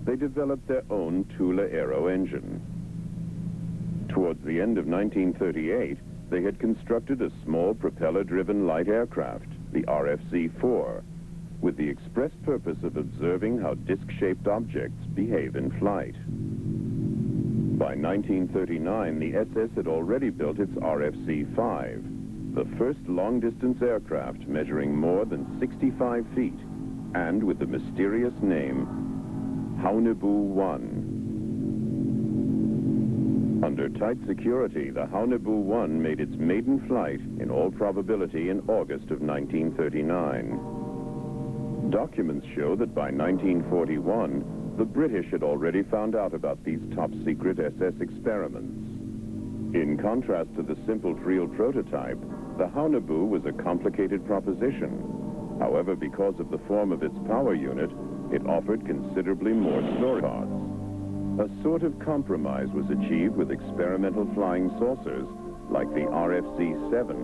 they developed their own Tula Aero engine. Towards the end of 1938, they had constructed a small propeller-driven light aircraft, the RFC-4, with the express purpose of observing how disc-shaped objects behave in flight. By 1939, the SS had already built its RFC-5, the first long-distance aircraft measuring more than 65 feet, and with the mysterious name Haunebu-1. Under tight security, the Haunebu-1 made its maiden flight, in all probability, in August of 1939. Documents show that by 1941, the British had already found out about these top-secret SS experiments. In contrast to the simple Friel prototype, the Haunebu was a complicated proposition. However, because of the form of its power unit, it offered considerably more storage pods. A sort of compromise was achieved with experimental flying saucers like the RFC-7.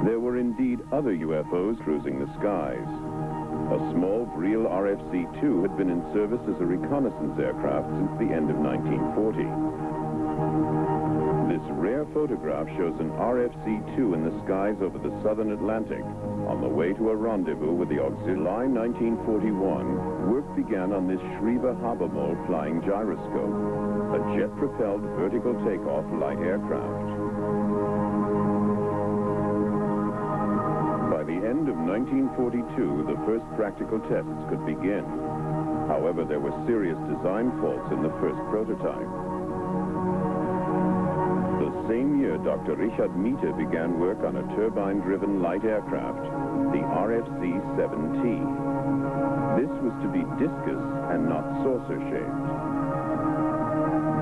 There were indeed other UFOs cruising the skies. A small Vril RFC-2 had been in service as a reconnaissance aircraft since the end of 1940. This rare photograph shows an RFC-2 in the skies over the southern Atlantic, on the way to a rendezvous with the July 1941, work began on this Schreiber-Habermas flying gyroscope, a jet-propelled vertical takeoff light aircraft. By the end of 1942, the first practical tests could begin. However, there were serious design faults in the first prototype. The same year, Dr. Richard Miete began work on a turbine-driven light aircraft, the RFC-7T. This was to be discus and not saucer-shaped.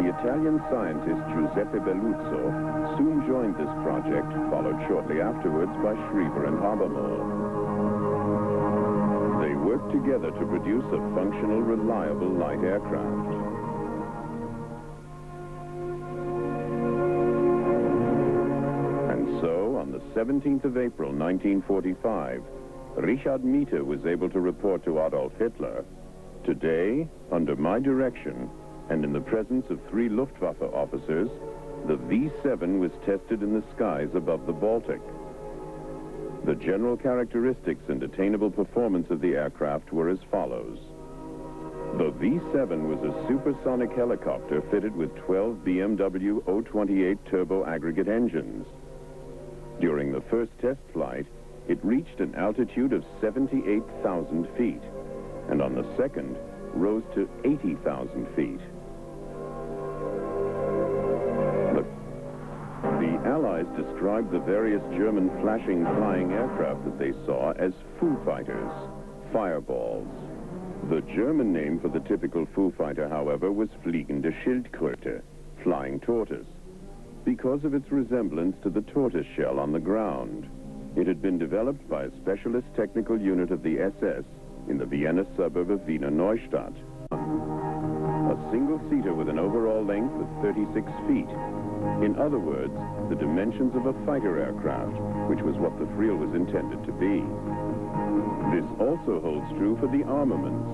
The Italian scientist Giuseppe Belluzzo soon joined this project, followed shortly afterwards by Schreiber and Habermas. They worked together to produce a functional, reliable light aircraft. On the 17th of April, 1945, Richard Miete was able to report to Adolf Hitler, "Today, under my direction, and in the presence of 3 Luftwaffe officers, the V-7 was tested in the skies above the Baltic. The general characteristics and attainable performance of the aircraft were as follows. The V-7 was a supersonic helicopter fitted with 12 BMW O-28 turbo aggregate engines. During the first test flight, it reached an altitude of 78,000 feet, and on the second, rose to 80,000 feet. The Allies described the various German flashing flying aircraft that they saw as Foo Fighters, fireballs. The German name for the typical Foo Fighter, however, was Fliegende Schildkröte, flying tortoise, because of its resemblance to the tortoise shell on the ground. It had been developed by a specialist technical unit of the SS in the Vienna suburb of Wiener Neustadt. A single-seater with an overall length of 36 feet. In other words, the dimensions of a fighter aircraft, which was what the Friel was intended to be. This also holds true for the armaments.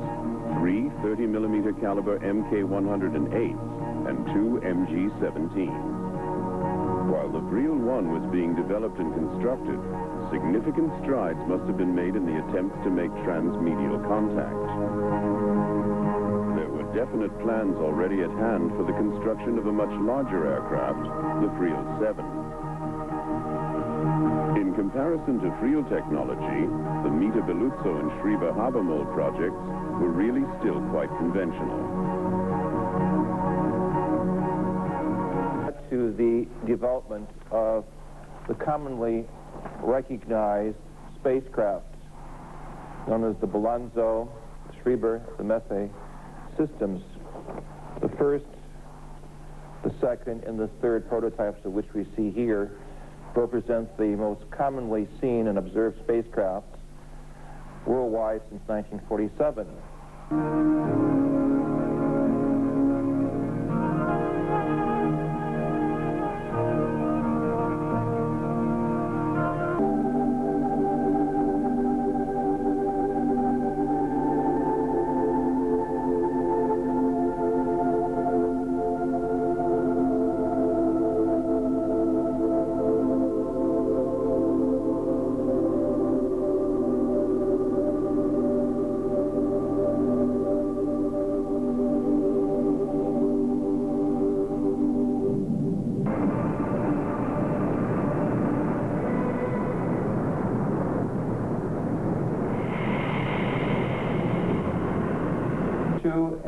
3 30mm caliber Mk108s and 2 MG17s. While the Vril 1 was being developed and constructed, significant strides must have been made in the attempts to make transmedial contact. There were definite plans already at hand for the construction of a much larger aircraft, the Vril 7. In comparison to Vril technology, the Miete-Belluzzo and Schreiber-Habermas projects were really still quite conventional. To the development of the commonly recognized spacecraft known as the Balanzo, the Schreiber, the Messe systems. The first, the second, and the third prototypes of which we see here represent the most commonly seen and observed spacecraft worldwide since 1947.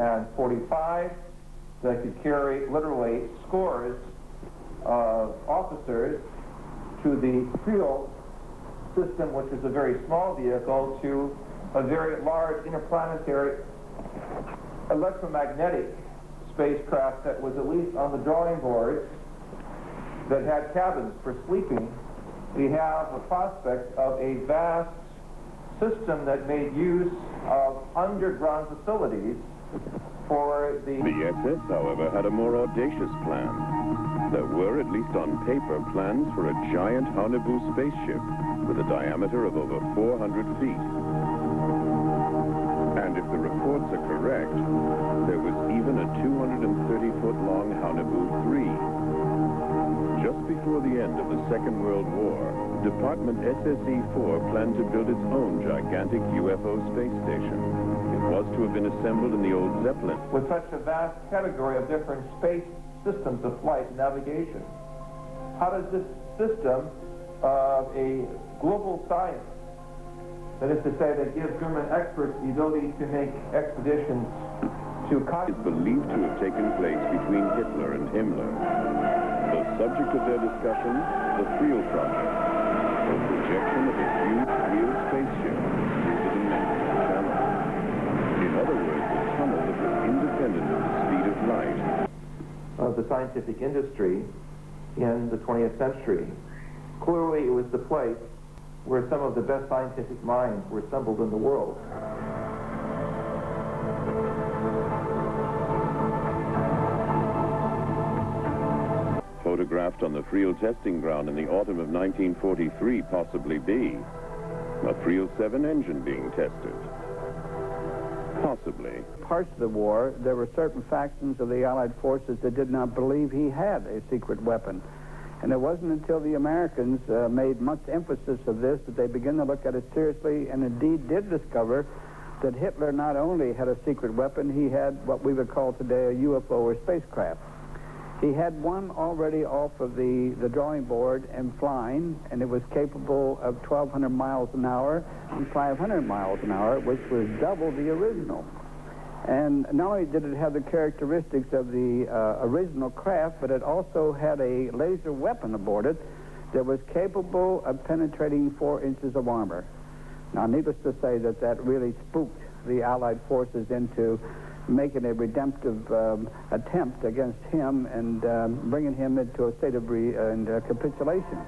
and 45 that could carry literally scores of officers, to the Friel system, which is a very small vehicle, to a very large interplanetary electromagnetic spacecraft that was at least on the drawing board, that had cabins for sleeping. We have a prospect of a vast system that made use of underground facilities for the... The SS, however, had a more audacious plan. There were, at least on paper, plans for a giant Haunebu spaceship with a diameter of over 400 feet. And if the reports are correct, there was even a 230-foot-long Haunebu 3. Just before the end of the Second World War, Department SSE-4 planned to build its own gigantic UFO space station. It was to have been assembled in the old Zeppelin. With such a vast category of different space systems of flight and navigation, how does this system of a global science, that is to say, that gives German experts the ability to make expeditions to... is believed to have taken place between Hitler and Himmler. The subject of their discussion, the Friel project, the projection of a huge wheeled spaceship through the dimensional channel. In other words, a tunnel that was independent of the speed of light. Of the scientific industry in the 20th century. Clearly, it was the place where some of the best scientific minds were assembled in the world. Photographed on the Friel testing ground in the autumn of 1943, possibly B. A Friel 7 engine being tested. Possibly. Parts of the war, there were certain factions of the Allied forces that did not believe he had a secret weapon. And it wasn't until the Americans made much emphasis of this that they began to look at it seriously, and indeed did discover that Hitler not only had a secret weapon, he had what we would call today a UFO or spacecraft. He had one already off of the drawing board and flying, and it was capable of 1,200 miles an hour and 500 miles an hour, which was double the original. And not only did it have the characteristics of the original craft, but it also had a laser weapon aboard it that was capable of penetrating 4 inches of armor. Now, needless to say that that really spooked the Allied forces into making a redemptive attempt against him and bringing him into a state of capitulation.